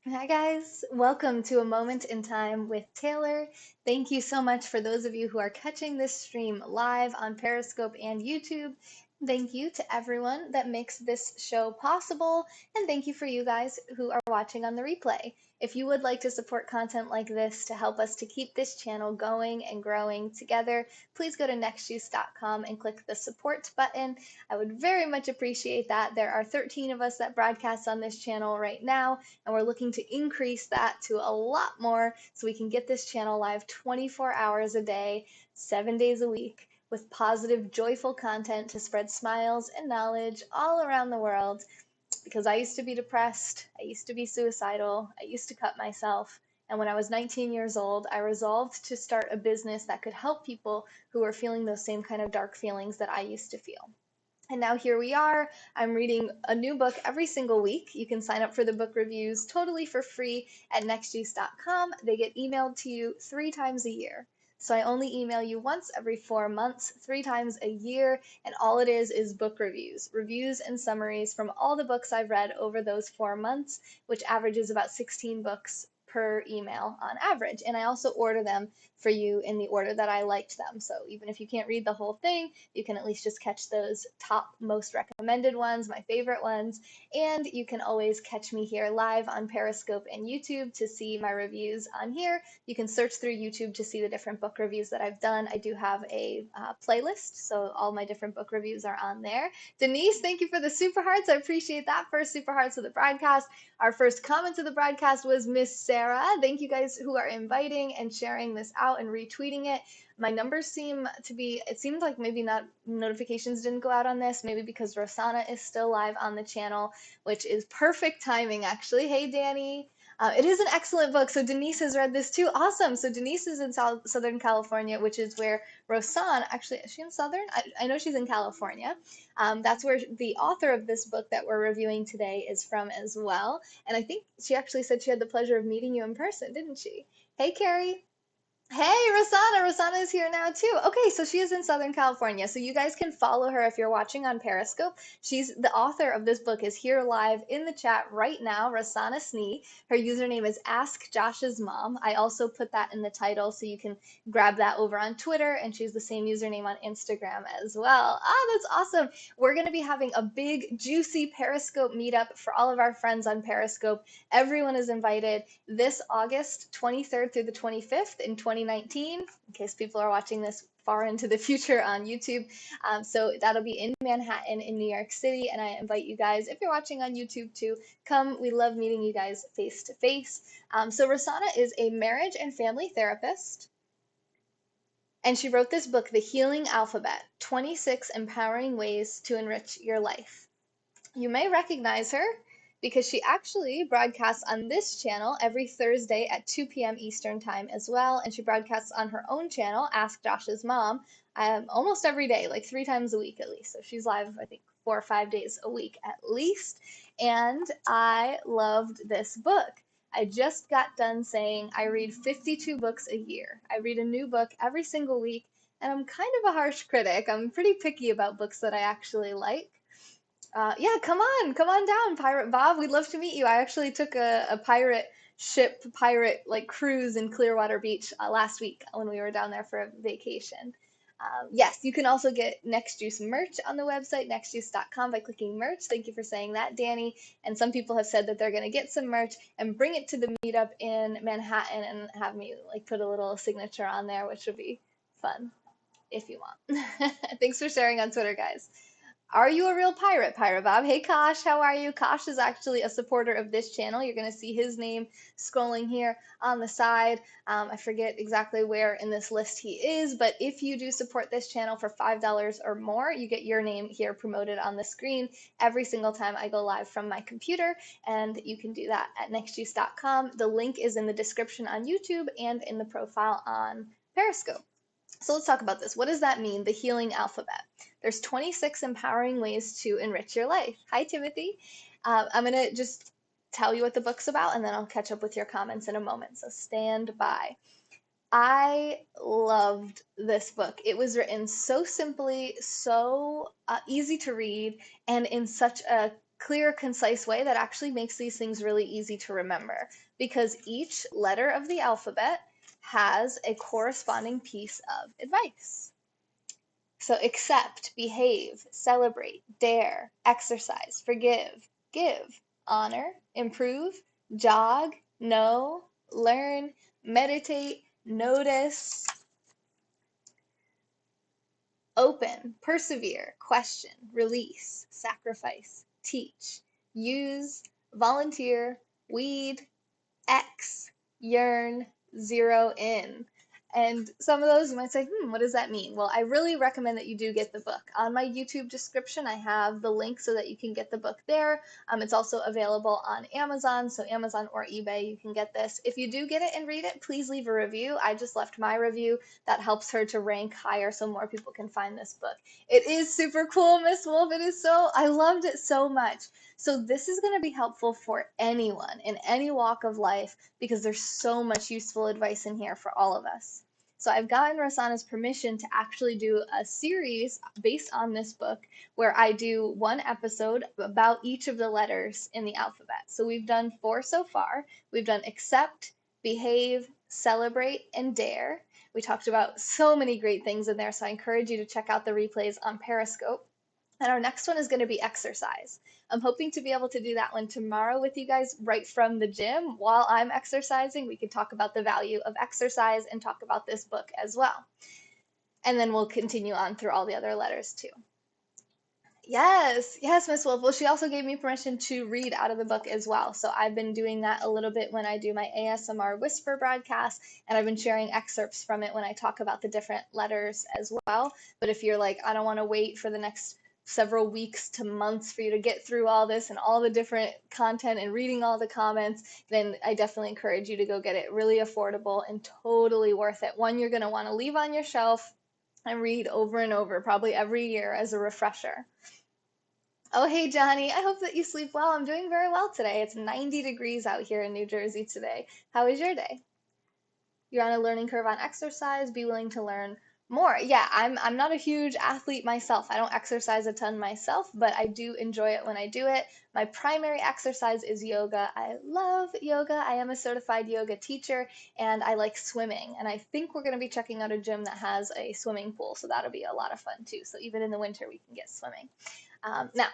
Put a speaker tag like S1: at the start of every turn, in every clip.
S1: Hi, guys. Welcome to A Moment in Time with Taylor. Thank you so much for those of you who are catching this stream live on Periscope and YouTube. Thank you to everyone that makes this show possible. And thank you for you guys who are watching on the replay. If you would like to support content like this to help us to keep this channel going and growing together, please go to nextjuice.com and click the support button. I would very much appreciate that. There are 13 of us that broadcast on this channel right now, and we're looking to increase that to a lot more so we can get this channel live 24 hours a day, 7 days a week, with positive, joyful content to spread smiles and knowledge all around the world. Because I used to be depressed, I used to be suicidal, I used to cut myself. And when I was 19 years old, I resolved to start a business that could help people who were feeling those same kind of dark feelings that I used to feel. And now here we are. I'm reading a new book every single week. You can sign up for the book reviews totally for free at nextjuice.com. They get emailed to you 3 times a year. So I only email you once every 4 months, 3 times a year, and all it is book reviews, reviews and summaries from all the books I've read over those 4 months, which averages about 16 books per email on average. And I also order them for you in the order that I liked them. So even if you can't read the whole thing, you can at least just catch those top most recommended ones, my favorite ones. And you can always catch me here live on Periscope and YouTube to see my reviews on here. You can search through YouTube to see the different book reviews that I've done. I do have a playlist, so all my different book reviews are on there. Denise, thank you for the super hearts. I appreciate that. First super hearts of the broadcast. Our first comment to the broadcast was Miss Sarah. Thank you guys who are inviting and sharing this out and retweeting it. My numbers seem to be, it seems like maybe not notifications didn't go out on this, maybe because Rossana is still live on the channel, which is perfect timing actually. Hey, Danny. It is an excellent book. So Denise has read this too. Awesome. So Denise is in Southern California, which is where Rossana, actually, is she in Southern? I know she's in California. That's where the author of this book that we're reviewing today is from as well. And I think she actually said she had the pleasure of meeting you in person, didn't she? Hey, Carrie. Hey, Rossana. Rossana is here now too. Okay, so she is in Southern California. So you guys can follow her if you're watching on Periscope. She's the author of this book is here live in the chat right now, Rossana Snee. Her username is Ask Josh's Mom. I also put that in the title so you can grab that over on Twitter, and she's the same username on Instagram as well. Ah, that's awesome. We're going to be having a big, juicy Periscope meetup for all of our friends on Periscope. Everyone is invited this August 23rd through the 25th in 2019, in case people are watching this far into the future on YouTube. So that'll be in Manhattan in New York City, and I invite you guys, if you're watching on YouTube too, come. We love meeting you guys face to face. So Rossana is a marriage and family therapist, and she wrote this book, The Healing Alphabet: 26 Empowering Ways to Enrich Your Life. You may recognize her because she actually broadcasts on this channel every Thursday at 2 p.m. Eastern Time as well. And she broadcasts on her own channel, Ask Josh's Mom, almost every day, like 3 times a week at least. So she's live, I think, 4 or 5 days a week at least. And I loved this book. I just got done saying I read 52 books a year. I read a new book every single week, and I'm kind of a harsh critic. I'm pretty picky about books that I actually like. Yeah, come on down, Pirate Bob. We'd love to meet you. I actually took a pirate ship, pirate like cruise in Clearwater Beach last week when we were down there for a vacation. Yes, you can also get Next Juice merch on the website, nextjuice.com, by clicking merch. Thank you for saying that, Danny. And some people have said that they're going to get some merch and bring it to the meetup in Manhattan and have me like put a little signature on there, which would be fun if you want. Thanks for sharing on Twitter, guys. Are you a real pirate, Pirate Bob? Hey, Kosh, how are you? Kosh is actually a supporter of this channel. You're going to see his name scrolling here on the side. I forget exactly where in this list he is, but if you do support this channel for $5 or more, you get your name here promoted on the screen every single time I go live from my computer, and you can do that at nextjuice.com. The link is in the description on YouTube and in the profile on Periscope. So let's talk about this. What does that mean, the healing alphabet? There's 26 empowering ways to enrich your life. Hi, Timothy. I'm going to just tell you what the book's about, and then I'll catch up with your comments in a moment. So stand by. I loved this book. It was written so simply, so easy to read, and in such a clear, concise way that actually makes these things really easy to remember because each letter of the alphabet has a corresponding piece of advice. So accept, behave, celebrate, dare, exercise, forgive, give, honor, improve, jog, know, learn, meditate, notice, open, persevere, question, release, sacrifice, teach, use, volunteer, weed, X, yearn, zero in. And some of those you might say, what does that mean? Well, I really recommend that you do get the book. On my YouTube description, I have the link so that you can get the book there. It's also available on Amazon, so Amazon or eBay, you can get this. If you do get it and read it, please leave a review. I just left my review. That helps her to rank higher so more people can find this book. It is super cool, Miss Wolf. I loved it so much. So this is going to be helpful for anyone in any walk of life because there's so much useful advice in here for all of us. So I've gotten Rossana's permission to actually do a series based on this book where I do one episode about each of the letters in the alphabet. So we've done 4 so far. We've done accept, behave, celebrate, and dare. We talked about so many great things in there, so I encourage you to check out the replays on Periscope. And our next one is going to be exercise. I'm hoping to be able to do that one tomorrow with you guys right from the gym while I'm exercising. We can talk about the value of exercise and talk about this book as well. And then we'll continue on through all the other letters too. Yes, yes, Miss Wolf. Well, she also gave me permission to read out of the book as well. So I've been doing that a little bit when I do my ASMR whisper broadcast, and I've been sharing excerpts from it when I talk about the different letters as well. But if you're like, I don't want to wait for the next several weeks to months for you to get through all this and all the different content and reading all the comments, then I definitely encourage you to go get it. Really affordable and totally worth it. One you're going to want to leave on your shelf and read over and over, probably every year as a refresher. Oh, hey, Johnny. I hope that you sleep well. I'm doing very well today. It's 90 degrees out here in New Jersey today. How is your day? You're on a learning curve on exercise. Be willing to learn more. Yeah, I'm not a huge athlete myself. I don't exercise a ton myself, but I do enjoy it when I do it. My primary exercise is yoga. I love yoga. I am a certified yoga teacher, and I like swimming. And I think we're going to be checking out a gym that has a swimming pool, so that'll be a lot of fun too. So even in the winter, we can get swimming. Now,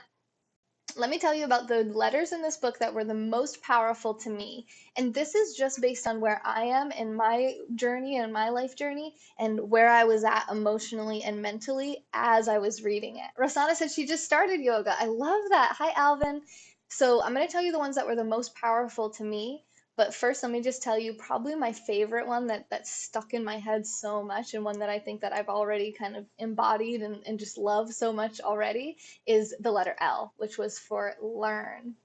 S1: let me tell you about the letters in this book that were the most powerful to me. And this is just based on where I am in my journey and my life journey and where I was at emotionally and mentally as I was reading it. Rossana said she just started yoga. I love that. Hi, Alvin. So I'm going to tell you the ones that were the most powerful to me. But first, let me just tell you probably my favorite one that's stuck in my head so much and one that I think that I've already kind of embodied and just love so much already is the letter L, which was for learn.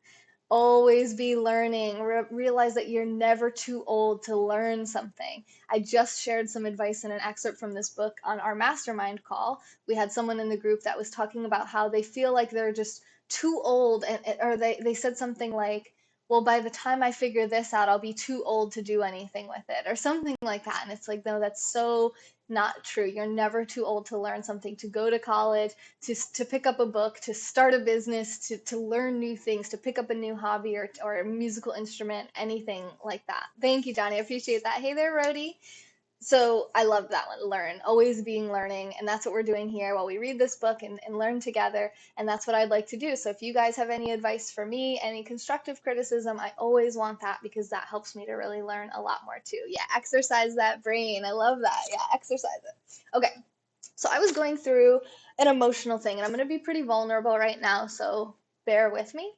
S1: Always be learning. Realize that you're never too old to learn something. I just shared some advice in an excerpt from this book on our mastermind call. We had someone in the group that was talking about how they feel like they're just too old, or they said something like, well, by the time I figure this out, I'll be too old to do anything with it, or something like that. And it's like, no, that's so not true. You're never too old to learn something, to go to college, to pick up a book, to start a business, to learn new things, to pick up a new hobby or a musical instrument, anything like that. Thank you, Johnny. I appreciate that. Hey there, Rody. So I love that one, learn, always being learning. And that's what we're doing here while we read this book and learn together. And that's what I'd like to do. So if you guys have any advice for me, any constructive criticism, I always want that because that helps me to really learn a lot more too. Yeah, exercise that brain. I love that. Yeah, exercise it. Okay. So I was going through an emotional thing, and I'm going to be pretty vulnerable right now, so bear with me.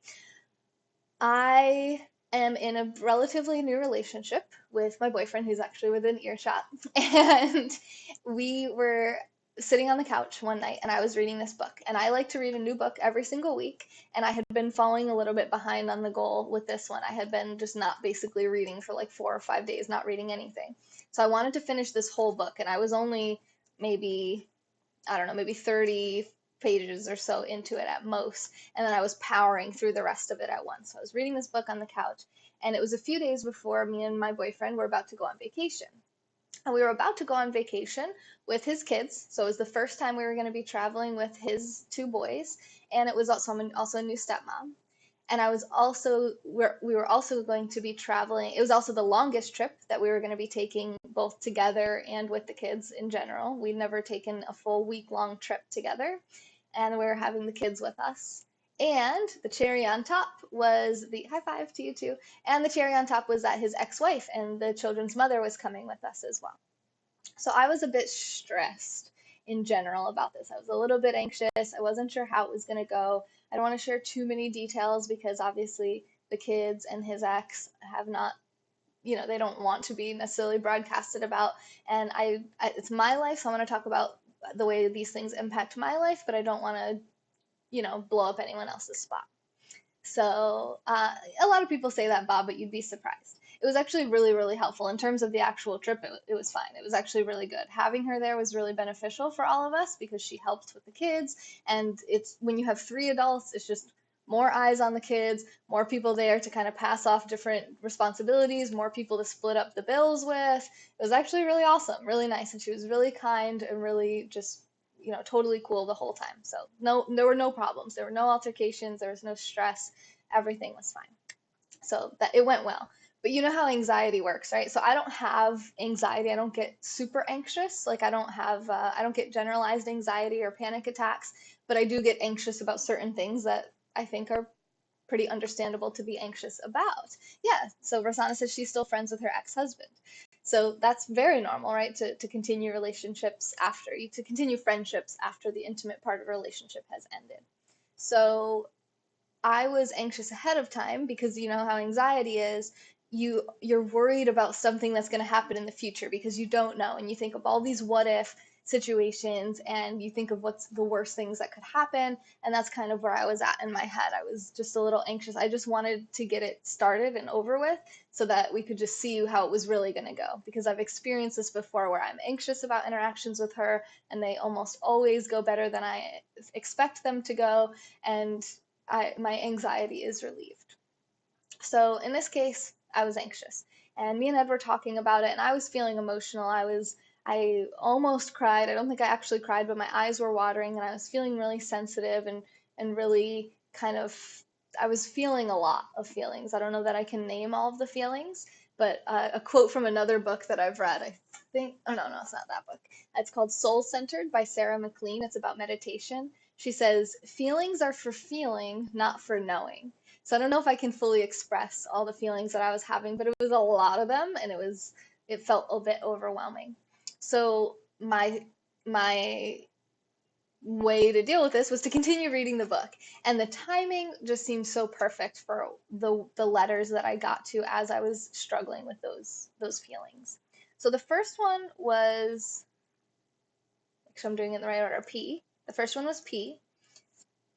S1: I am in a relatively new relationship with my boyfriend, who's actually within earshot, and we were sitting on the couch one night, and I was reading this book, and I like to read a new book every single week, and I had been falling a little bit behind on the goal with this one. I had been just not basically reading for like 4 or 5 days, not reading anything. So I wanted to finish this whole book, and I was only maybe I don't know, maybe 30 pages or so into it at most. And then I was powering through the rest of it at once. So I was reading this book on the couch, and it was a few days before me and my boyfriend were about to go on vacation. And we were about to go on vacation with his kids. So it was the first time we were going to be traveling with his 2 boys. And it was also, I'm also a new stepmom. And we were also going to be traveling. It was also the longest trip that we were going to be taking both together and with the kids in general. We'd never taken a full week-long trip together, and we were having the kids with us. And the cherry on top was the high five to you too. And the cherry on top was that his ex-wife and the children's mother was coming with us as well. So I was a bit stressed in general about this. I was a little bit anxious. I wasn't sure how it was going to go. I don't want to share too many details because obviously the kids and his ex have not, they don't want to be necessarily broadcasted about. And it's my life, so I want to talk about the way these things impact my life, but I don't want to, blow up anyone else's spot. So a lot of people say that, Bob, but you'd be surprised. It was actually really, really helpful in terms of the actual trip. It was fine. It was actually really good. Having her there was really beneficial for all of us because she helped with the kids. And it's when you have three adults, it's just more eyes on the kids, more people there to kind of pass off different responsibilities, more people to split up the bills with. It was actually really awesome, really nice. And she was really kind and really just totally cool the whole time. So no, there were no problems. There were no altercations. There was no stress. Everything was fine. So that it went well. But you know how anxiety works, right? So I don't have anxiety. I don't get super anxious. Like I don't get generalized anxiety or panic attacks, but I do get anxious about certain things that I think are pretty understandable to be anxious about. Yeah, so Rossana says she's still friends with her ex-husband. So that's very normal, right? To continue to continue friendships after the intimate part of a relationship has ended. So I was anxious ahead of time because you know how anxiety is. You're worried about something that's going to happen in the future because you don't know, and you think of all these what if situations, and you think of what's the worst things that could happen, and that's kind of where I was at in my head. I was just a little anxious. I just wanted to get it started and over with so that we could just see how it was really going to go, because I've experienced this before where I'm anxious about interactions with her and they almost always go better than I expect them to go, and my anxiety is relieved. So in this case, I was anxious, and me and Ed were talking about it, and I was feeling emotional. I almost cried. I don't think I actually cried, but my eyes were watering, and I was feeling really sensitive and really kind of. I was feeling a lot of feelings. I don't know that I can name all of the feelings, but a quote from another book that I've read, I think. Oh no, it's not that book. It's called Soul Centered by Sarah McLean. It's about meditation. She says, "Feelings are for feeling, not for knowing." So I don't know if I can fully express all the feelings that I was having, but it was a lot of them, and it felt a bit overwhelming. So my way to deal with this was to continue reading the book, and the timing just seemed so perfect for the letters that I got to as I was struggling with those feelings. So the first one was, make sure I'm doing it in the right order, P. The first one was P,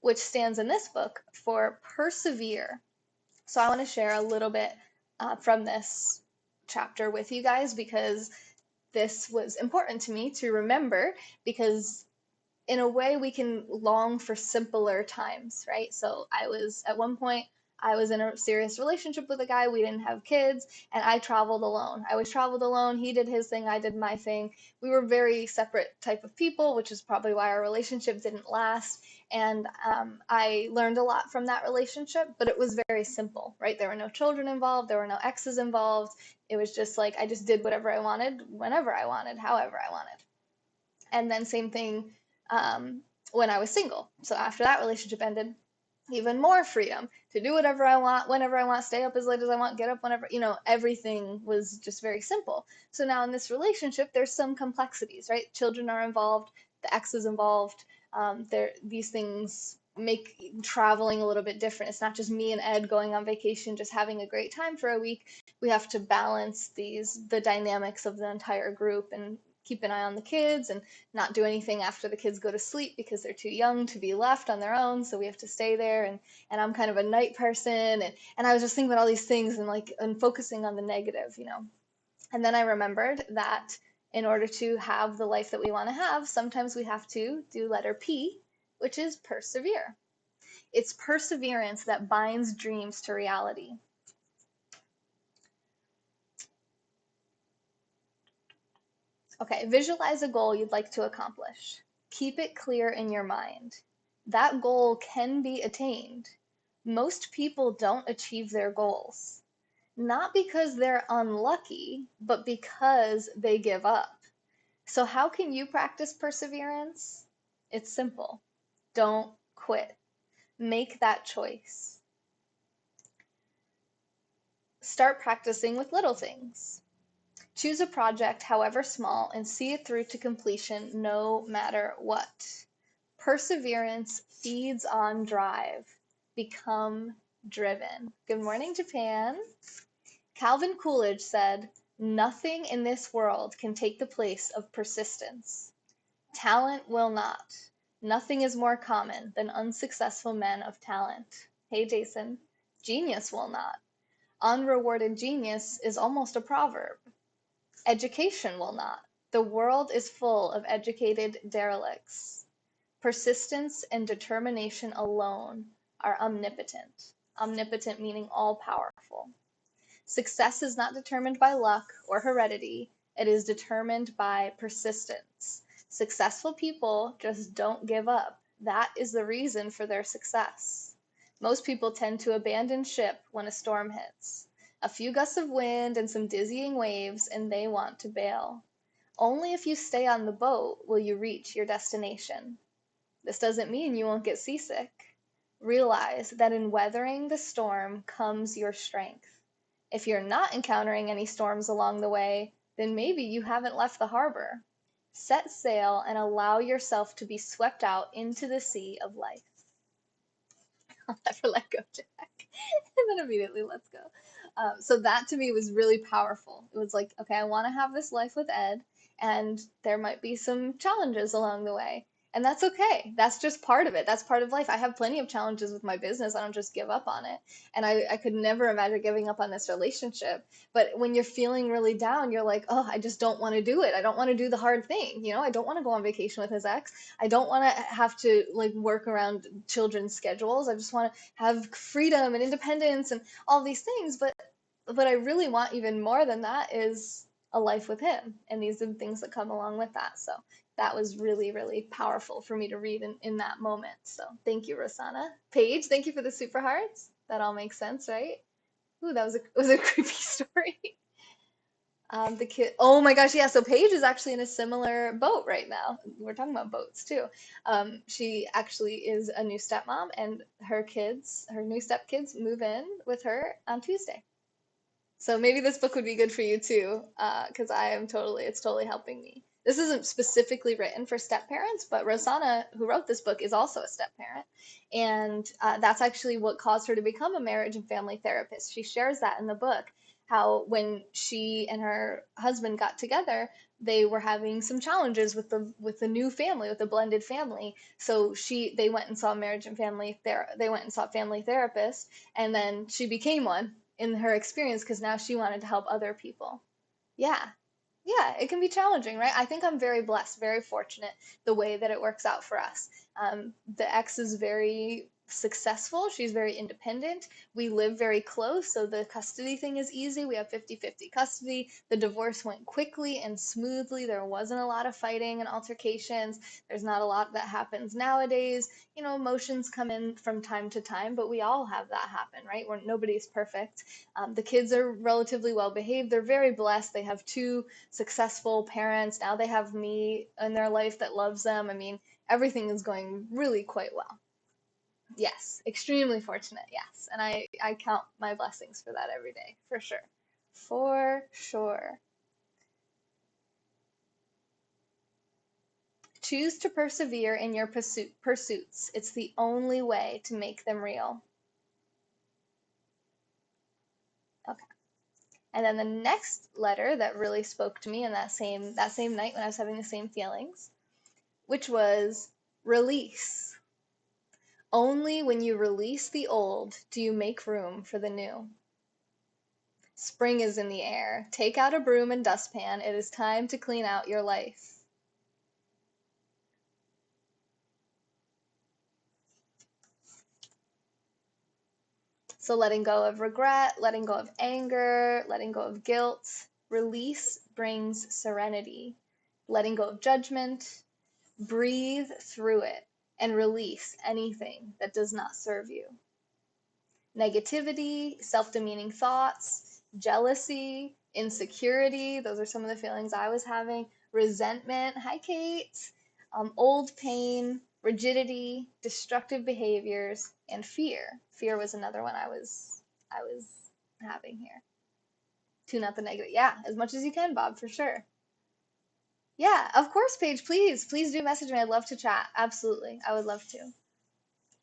S1: which stands in this book for persevere. So I want to share a little bit from this chapter with you guys because this was important to me to remember, because in a way we can long for simpler times, right? So at one point I was in a serious relationship with a guy. We didn't have kids, and I traveled alone. I always traveled alone. He did his thing, I did my thing. We were very separate type of people, which is probably why our relationship didn't last. And I learned a lot from that relationship, but it was very simple, right? There were no children involved, there were no exes involved. It was just like I just did whatever I wanted, whenever I wanted, however I wanted. And then same thing when I was single. So after that relationship ended, even more freedom to do whatever I want, whenever I want, stay up as late as I want, get up whenever, everything was just very simple. So now in this relationship, there's some complexities, right? Children are involved, the ex is involved. These things make traveling a little bit different. It's not just me and Ed going on vacation, just having a great time for a week. We have to balance the dynamics of the entire group and keep an eye on the kids and not do anything after the kids go to sleep because they're too young to be left on their own. So we have to stay there. And I'm kind of a night person. And I was just thinking about all these things and focusing on the negative. And then I remembered that in order to have the life that we want to have, sometimes we have to do letter P, which is persevere. It's perseverance that binds dreams to reality. Okay, visualize a goal you'd like to accomplish. Keep it clear in your mind. That goal can be attained, Most people don't achieve their goals, not because they're unlucky, but because they give up. So, how can you practice perseverance? It's simple. Don't quit. Make that choice. Start practicing with little things. Choose a project, however small, and see it through to completion no matter what. Perseverance feeds on drive. Become driven. Good morning, Japan. Calvin Coolidge said, "Nothing in this world can take the place of persistence. Talent will not. Nothing is more common than unsuccessful men of talent." Hey, Jason. Genius will not. Unrewarded genius is almost a proverb. Education will not. The world is full of educated derelicts. Persistence and determination alone are omnipotent. Omnipotent meaning all powerful. Success is not determined by luck or heredity, it is determined by persistence. Successful people just don't give up. That is the reason for their success. Most people tend to abandon ship when a storm hits. A few gusts of wind and some dizzying waves, and they want to bail. Only if you stay on the boat will you reach your destination. This doesn't mean you won't get seasick. Realize that in weathering the storm comes your strength. If you're not encountering any storms along the way, then maybe you haven't left the harbor. Set sail and allow yourself to be swept out into the sea of life. I'll never let go, Jack. And then immediately let's go. So that to me was really powerful. It was like, okay, I want to have this life with Ed, and there might be some challenges along the way. And that's okay. That's just part of it. That's part of life. I have plenty of challenges with my business. I don't just give up on it. And I could never imagine giving up on this relationship. But when you're feeling really down, you're like, oh, I just don't want to do it. I don't want to do the hard thing. You know, I don't want to go on vacation with his ex. I don't want to have to like work around children's schedules. I just want to have freedom and independence and all these things. But what I really want even more than that is a life with him. And these are the things that come along with that. So that was really, really powerful for me to read in that moment. So thank you, Rossana. Paige, thank you for the super hearts. That all makes sense, right? Ooh, that was a creepy story. The kid, oh my gosh, yeah. So Paige is actually in a similar boat right now. We're talking about boats too. She actually is a new stepmom, and her kids, her new stepkids, move in with her on Tuesday. So maybe this book would be good for you too, because it's totally helping me. This isn't specifically written for step parents, but Rosanna, who wrote this book, is also a step parent. And that's actually what caused her to become a marriage and family therapist. She shares that in the book, how when she and her husband got together, they were having some challenges with the new family, with the blended family. So they went and saw marriage and they went and saw family therapist, and then she became one in her experience because now she wanted to help other people. Yeah. Yeah, it can be challenging, right? I think I'm very blessed, very fortunate the way that it works out for us. The ex is very successful. She's very independent. We live very close, so the custody thing is easy. We have 50-50 custody. The divorce went quickly and smoothly. There wasn't a lot of fighting and altercations. There's not a lot that happens nowadays. You know, emotions come in from time to time, but we all have that happen, right? Where nobody's perfect. The kids are relatively well behaved. They're very blessed. They have two successful parents. Now they have me in their life that loves them. I mean, everything is going really quite well. Yes, extremely fortunate. Yes. And I count my blessings for that every day, for sure. For sure. Choose to persevere in your pursuits. It's the only way to make them real. Okay. And then the next letter that really spoke to me in that same night when I was having the same feelings, which was release. Only when you release the old do you make room for the new. Spring is in the air. Take out a broom and dustpan. It is time to clean out your life. So letting go of regret, letting go of anger, letting go of guilt. Release brings serenity. Letting go of judgment. Breathe through it and release anything that does not serve you. negativity, self-demeaning thoughts, jealousy, insecurity. Those are some of the feelings I was having. Resentment. Hi, Kate. Old pain, rigidity, destructive behaviors, and fear. Fear was another one I was having here. Tune out the negative. Yeah, as much as you can, Bob, for sure. Yeah, of course, Paige. Please do message me. I'd love to chat. Absolutely, I would love to.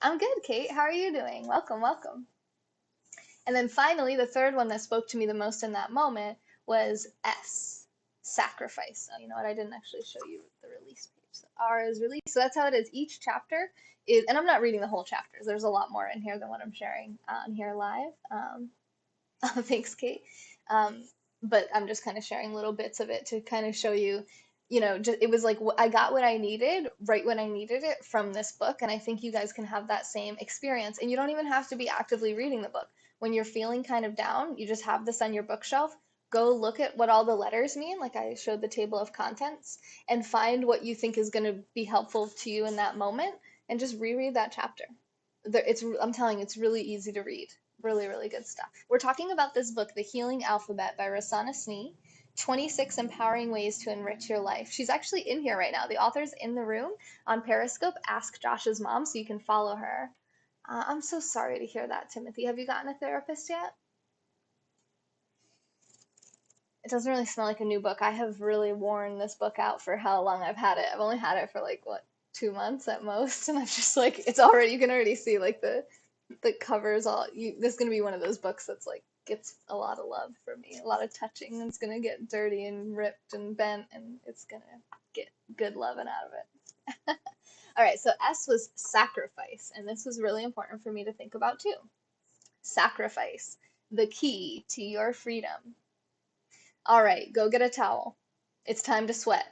S1: I'm good, Kate. How are you doing? Welcome, welcome. And then finally, the third one that spoke to me the most in that moment was S, sacrifice. Oh, you know what? I didn't actually show you the release page. So R is release. So that's how it is. Each chapter is, and I'm not reading the whole chapters. There's a lot more in here than what I'm sharing on here live. Thanks, Kate. Um, but I'm just kind of sharing little bits of it to kind of show you, just, it was like I got what I needed right when I needed it from this book. And I think you guys can have that same experience. And you don't even have to be actively reading the book. When you're feeling kind of down, you just have this on your bookshelf. Go look at what all the letters mean, like I showed the table of contents, and find what you think is going to be helpful to you in that moment, and just reread that chapter. I'm telling you, it's really easy to read. Really, really good stuff. We're talking about this book, The Healing Alphabet by Rossana Snee, 26 Empowering Ways to Enrich Your Life. She's actually in here right now. The author's in the room on Periscope. Ask Josh's mom so you can follow her. I'm so sorry to hear that, Timothy. Have you gotten a therapist yet? It doesn't really smell like a new book. I have really worn this book out for how long I've had it. I've only had it for like, what, 2 months at most, and I'm just like, it's already, you can already see like the covers this is gonna be one of those books that's like gets a lot of love from me, a lot of touching. It's gonna get dirty and ripped and bent, and it's gonna get good loving out of it. All right, so S was sacrifice, and this was really important for me to think about too. Sacrifice, the key to your freedom. All right, go get a towel. It's time to sweat,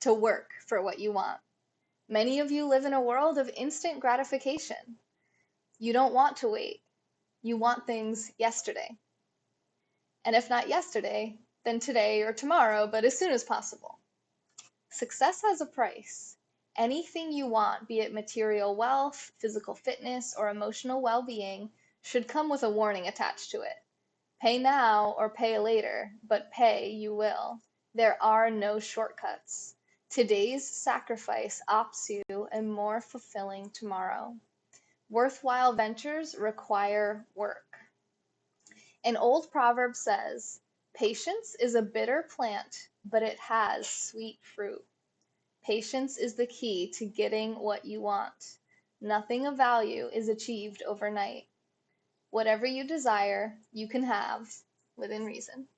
S1: to work for what you want. Many of you live in a world of instant gratification. You don't want to wait. You want things yesterday. And if not yesterday, then today or tomorrow, but as soon as possible. Success has a price. Anything you want, be it material wealth, physical fitness, or emotional well-being, should come with a warning attached to it. Pay now or pay later, but pay you will. There are no shortcuts. Today's sacrifice opts you a more fulfilling tomorrow. Worthwhile ventures require work. An old proverb says, "Patience is a bitter plant, but it has sweet fruit." Patience is the key to getting what you want. Nothing of value is achieved overnight. Whatever you desire, you can have within reason.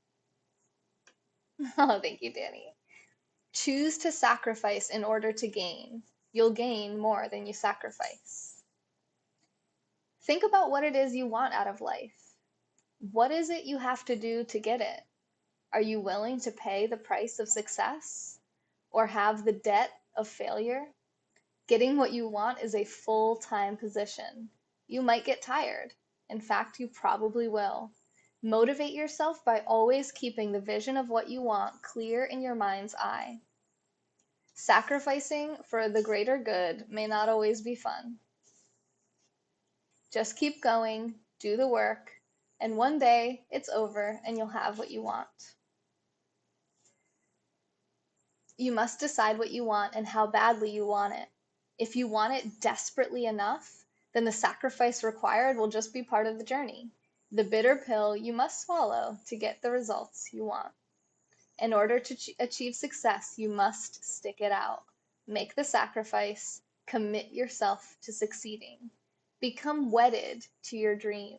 S1: Oh, thank you, Danny. Choose to sacrifice in order to gain. You'll gain more than you sacrifice. Think about what it is you want out of life. What is it you have to do to get it? Are you willing to pay the price of success or have the debt of failure? Getting what you want is a full-time position. You might get tired. In fact, you probably will. Motivate yourself by always keeping the vision of what you want clear in your mind's eye. Sacrificing for the greater good may not always be fun. Just keep going, do the work, and one day it's over and you'll have what you want. You must decide what you want and how badly you want it. If you want it desperately enough, then the sacrifice required will just be part of the journey. The bitter pill you must swallow to get the results you want. In order to achieve success, you must stick it out. Make the sacrifice, commit yourself to succeeding. Become wedded to your dream.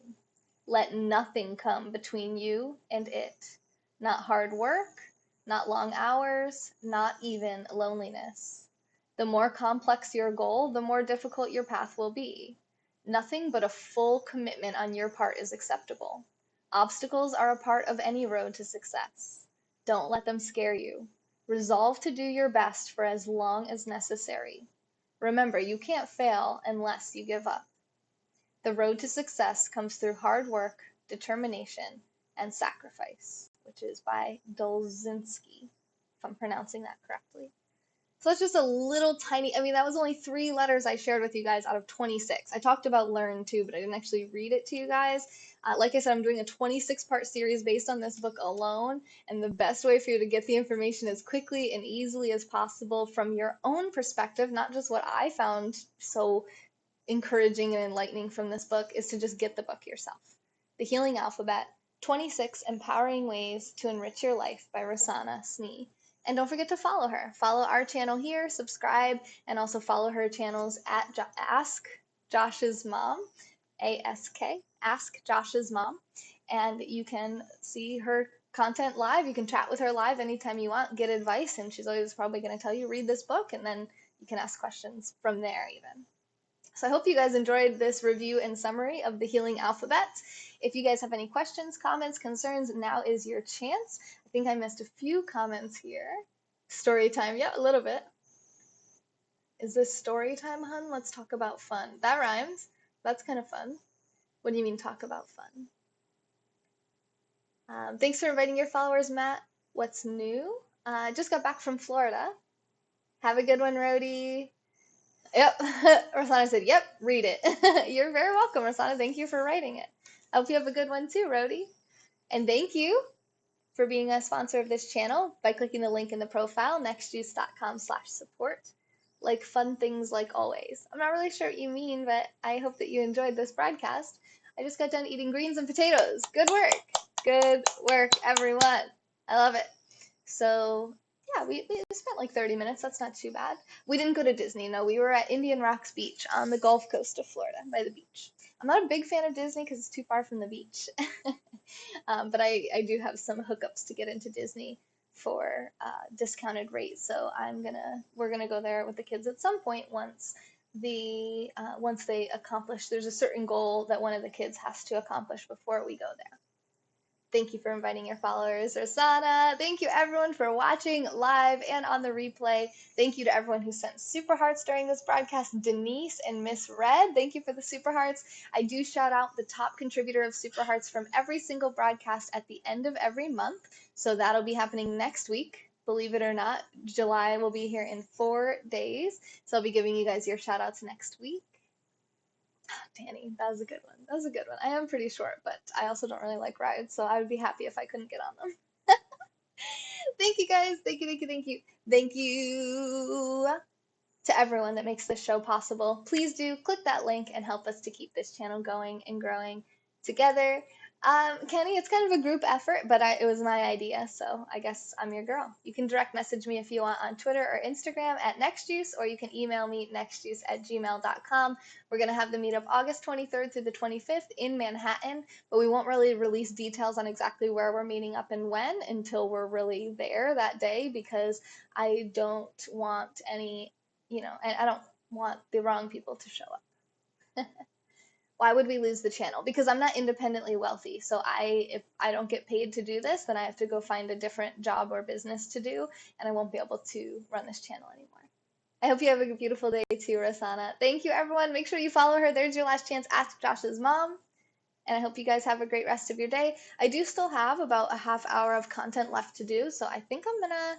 S1: Let nothing come between you and it. Not hard work, not long hours, not even loneliness. The more complex your goal, the more difficult your path will be. Nothing but a full commitment on your part is acceptable. Obstacles are a part of any road to success. Don't let them scare you. Resolve to do your best for as long as necessary. Remember, you can't fail unless you give up. The road to success comes through hard work, determination, and sacrifice, which is by Dolzinski, if I'm pronouncing that correctly. So that's just a little tiny, I mean, that was only 3 letters I shared with you guys out of 26. I talked about learn too, but I didn't actually read it to you guys. Like I said, I'm doing a 26-part series based on this book alone, and the best way for you to get the information as quickly and easily as possible from your own perspective, not just what I found so encouraging and enlightening from this book, is to just get the book yourself. The Healing Alphabet, 26 Empowering Ways to Enrich Your Life by Rossana Snee. And don't forget to follow her. Follow our channel here, subscribe, and also follow her channels at Ask Josh's Mom, ASK, Ask Josh's Mom. And you can see her content live. You can chat with her live anytime you want, get advice, and she's always probably going to tell you, read this book, and then you can ask questions from there even. So I hope you guys enjoyed this review and summary of the Healing Alphabet. If you guys have any questions, comments, concerns, now is your chance. I think I missed a few comments here. Story time, yeah, a little bit. Is this story time, hun? Let's talk about fun. That rhymes. That's kind of fun. What do you mean talk about fun? Thanks for inviting your followers, Matt. What's new? Just got back from Florida. Have a good one, Rhodey. Yep. Rossana said, yep, read it. You're very welcome, Rossana. Thank you for writing it. I hope you have a good one too, Rhodey. And thank you for being a sponsor of this channel by clicking the link in the profile, nextjuice.com/support. Like fun things like always. I'm not really sure what you mean, but I hope that you enjoyed this broadcast. I just got done eating greens and potatoes. Good work. Good work, everyone. I love it. So yeah, we spent like 30 minutes. That's not too bad. We didn't go to Disney. No, we were at Indian Rocks Beach on the Gulf Coast of Florida by the beach. I'm not a big fan of Disney because it's too far from the beach. But I do have some hookups to get into Disney for discounted rates. So we're gonna go there with the kids at some point once they accomplish. There's a certain goal that one of the kids has to accomplish before we go there. Thank you for inviting your followers, Rossana. Thank you everyone for watching live and on the replay. Thank you to everyone who sent super hearts during this broadcast. Denise and Miss Red, thank you for the super hearts. I do shout out the top contributor of super hearts from every single broadcast at the end of every month. So that'll be happening next week. Believe it or not, July will be here in 4 days. So I'll be giving you guys your shout outs next week. Danny, that was a good one. That was a good one. I am pretty short, but I also don't really like rides, so I would be happy if I couldn't get on them. Thank you guys. Thank you, thank you, thank you. Thank you to everyone that makes this show possible. Please do click that link and help us to keep this channel going and growing together. Kenny, it's kind of a group effort, but it was my idea, so I guess I'm your girl. You can direct message me if you want on Twitter or Instagram at nextjuice, or you can email me nextjuice@gmail.com. We're going to have the meetup August 23rd through the 25th in Manhattan, but we won't really release details on exactly where we're meeting up and when until we're really there that day, because I don't want any, and I don't want the wrong people to show up. Why would we lose the channel? Because I'm not independently wealthy. So if I don't get paid to do this, then I have to go find a different job or business to do, and I won't be able to run this channel anymore. I hope you have a beautiful day too, Rossana. Thank you, everyone. Make sure you follow her. There's your last chance. Ask Josh's Mom. And I hope you guys have a great rest of your day. I do still have about a half hour of content left to do, so I think I'm going to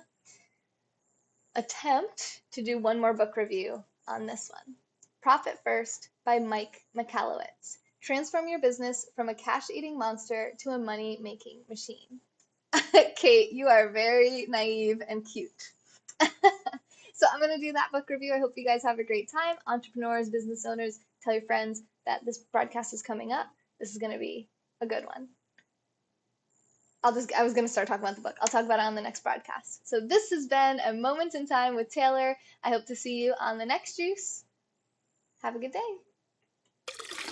S1: attempt to do one more book review on this one. Profit First by Mike Michalowicz. Transform your business from a cash-eating monster to a money-making machine. Kate, you are very naive and cute. So I'm going to do that book review. I hope you guys have a great time. Entrepreneurs, business owners, tell your friends that this broadcast is coming up. This is going to be a good one. I was going to start talking about the book. I'll talk about it on the next broadcast. So this has been A Moment in Time with Taylor. I hope to see you on the next juice. Have a good day.